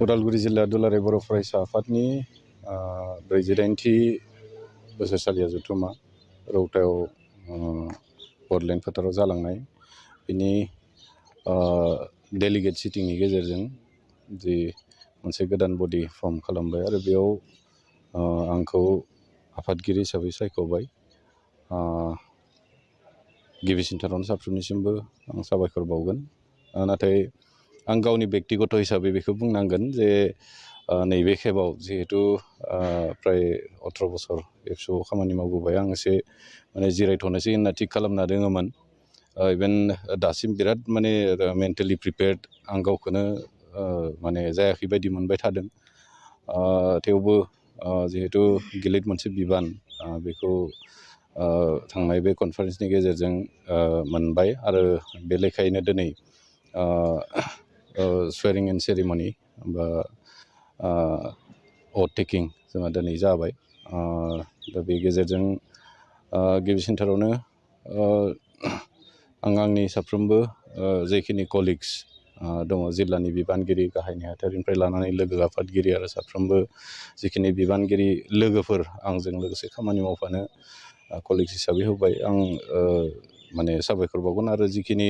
उदालगुरि जिल्ला दुलाराय बर' फरायसा आफादनि 48थि बोसोरसालिया जथुम्मा रौतायाव बडलेण्ड फोथाराव जालांनाय बिनि डेलिगेट सिटिंनि गेजेरजों जि मोनसे गोदान बडि फर्म खालामबाय आरो बेयाव आंखौ आफादगिरि हिसाबै सायख'बाय। गिबिसिनथारावनो साफ्रोमनिसिमबो आं साबायखर बावगोन। नाथाय आं गावनि बेक्तिगत हिसाबै बेखौ बुंनांगोन जे नैबे खेबाव जिहेतु प्राय 18 बोसोर एबसुआव खामानि मावबोबाय आं एसे माने जिरायथ'नोसै होनना थिग खालामना दोङोमोन। इभेन दासिम बिराद माने मेन्टेलि प्रिपेयार्ड आं गावखौनो माने जायाखै बायदि मोनबाय थादों। थेवबो जिहेतु गिलिर मोनसे बिबान बेखौ थांनाय बे कनफारेन्सनि गेजेरजों मोनबाय आरो बे लेखायैनो दिनै स्वेरिं इन सेरेमनि बा अथ टेकिं जोंहा दिनै जाबाय। दा बे गेजेरजों गिबिसिनथारावनो आं आंनि साफ्रोमबो जेखिनि कलिग्स दङ जिल्लानि बिबानगिरि गाहाय नेहाथारिनिफ्राय लानानै लोगो आफादगिरि आरो साफ्रोमबो जिखिनि बिबानगिरि लोगोफोर आंजों लोगोसे खामानि मावफानो कलिग्स हिसाबै होबाय आं माने साबायखर बावगोन। आरो जिखिनि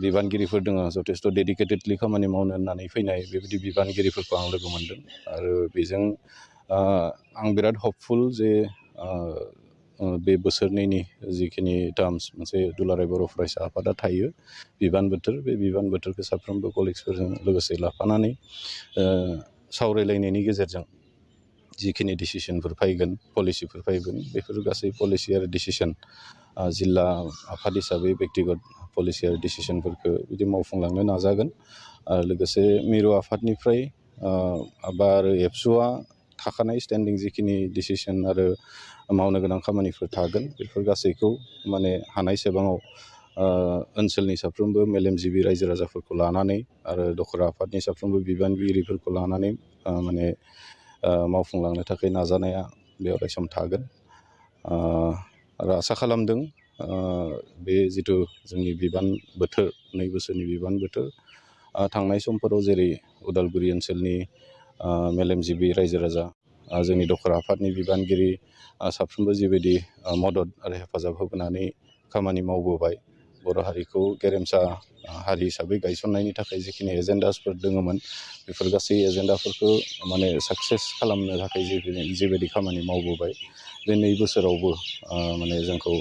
बिबानगिरिफोर दङ जथेस्थ' डेडिकेटेडलि खामानि मावनो होननानै फैनाय बेबायदि बिबानगिरिफोरखौ आं लोगो मोनदों आरो बेजों आं बिराद हपफुल जे बे बोसोरनैनि जिखिनि टार्म्स मोनसे दुलाराय बर' फरायसा आफादा थायो बिबान बोथोर बे बिबान बोथोरखौ साफ्रोमबो कलिग्सफोरजों लोगोसे लाफानानै सावरायलायनायनि गेजेरजों जिखिनि डिसिसनफोर फैगोन पलिसिफोर फैगोन बेफोर गासै पलिसि आरो डिसिसन जिल्ला आफाद हिसाबै बेक्तिगत पलिसि आरो डिसिसनफोरखौ बिदि मावफुंलांनो नाजागोन। आरो लोगोसे मिरु आफादनिफ्राय बा आरो एबसुआ थाखानाय स्टेन्डिं जिखिनि डिसिसन आरो मावनो गोनां खामानिफोर थागोन बेफोर गासैखौ माने हानाय सेबाङाव ओनसोलनि साफ्रोमबो मेलेमजिबि रायजो राजाफोरखौ लानानै आरो दखरा आफादनि साफ्रोमबो बिबानगिरिफोरखौ लानानै माने मावफुंलांनो थाखाय नाजानाया बे अरायसम थागोन। आरो आसा खालामदों बे जिथु जोंनि बिबान बोथोर 2 बोसोरनि बिबान बोथोर थांनाय समफोराव जेरै उदालगुरि ओनसोलनि मेलेमजिबि रायजो राजा जोंनि दखरा आफादनि बिबानगिरि साफ्रोमबो जिबायदि मदद आरो हेफाजाब होबोनानै खामानि मावबोबाय बर' हारिखौ गेरेमसा हारि हिसाबै गायसननायनि थाखाय जिखिनि एजेन्डासफोर दङमोन बेफोर गासै एजेन्डाफोरखौ माने साक्सेस खालामनो थाखाय जिबायदि खामानि मावबोबाय बे 2 बोसोरावबो माने जोंखौ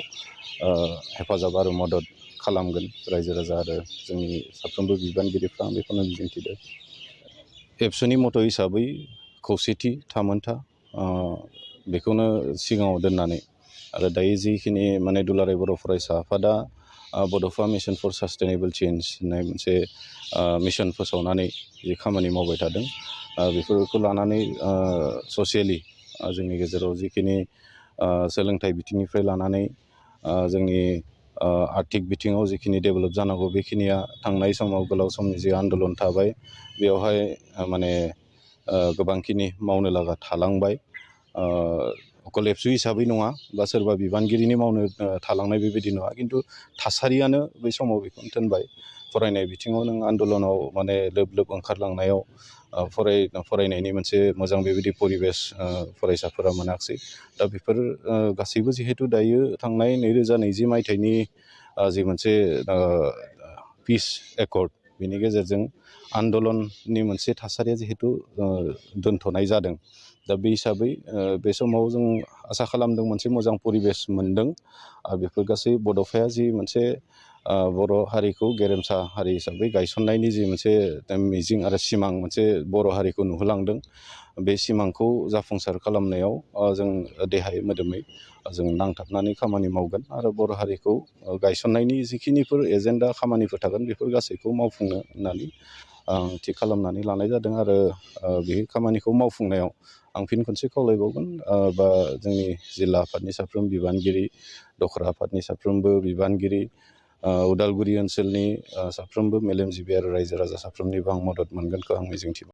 हेफाजाब आरो मदद खालामगोन रायजो राजा आरो जोंनि साफ्रोमबो बिबानगिरिफ्रा बेखौनो मिजिंथिदों। एबसुनि मथ' हिसाबै खौसेथि थामोनथा बेखौनो सिगाङाव दोननानै आरो दायो जिखिनि माने दुलाराय बर' फरायसा आफादा बड'फा मिशन फर सास्टेनेबल चेन्ज होननाय मोनसे मिशन फोसावनानै जि खामानि मावबाय थादों बेफोरखौ लानानै ससियेलि जोंनि गेजेराव जिखिनि सोलोंथाइ बिथिंनिफ्राय लानानै जोंनि आर्थिक बिथिङाव जिखिनि डेभेलप जानांगौ बेखिनिया थांनाय समाव गोलाव समनि जि आन्दलन थाबाय बेवहाय माने गोबांखिनि मावनो लागा थालांबाय। अकल एबसु हिसाबै नङा बा सोरबा बिबानगिरिनि मावनो थालांनाय बेबायदि नङा खिन्थु थासारियानो बै समाव बेखौनो थिनबाय फरायनाय बिथिङाव नों आन्दलनाव माने लोब लोब ओंखारलांनायाव फरायनायनि मोनसे मोजां बेबायदि परिबेस फरायसाफोरा मोनाखिसै। दा बेफोर गासैबो जिहेतु दायो थांनाय 2020 मायथाइनि जि मोनसे पिस एकर्ड बेनि गेजेरजों आन्दलननि मोनसे थासारिया जिहेतु दोनथ'नाय जादों। दा बे हिसाबै बे समाव जों आसा खालामदों मोनसे मोजां परिबेस मोनदों आरो बेफोर गासै बड'फाया जि मोनसे बर' हारिखौ गेरेमसा हारि हिसाबै गायसननायनि जि मोनसे मिजिं आरो सिमां मोनसे बर' हारिखौ नुहोलांदों बे सिमांखौ जाफुंसार खालामनायाव जों देहायै मोदोमै जों नांथाबनानै खामानि मावगोन आरो बर' हारिखौ गायसननायनि जिखिनिफोर एजेन्डा खामानिफोर थागोन बेफोर गासैखौ मावफुंनो होननानै आं थि खालामनानै लानाय जादों। आरो बे खामानिखौ मावफुंनायाव आं फिन खनसे खावलायबावगोन बा जोंनि जिल्ला आफादनि साफ्रोम बिबानगिरि दखरा आफादनि साफ्रोमबो बिबानगिरि उदालगुरि ओनसोलनि साफ्रोमबो मेलेमजिबि आरो रायजो राजा साफ्रोमनिबो आं मदद मोनगोनखौ आं मिजिंथिबाय।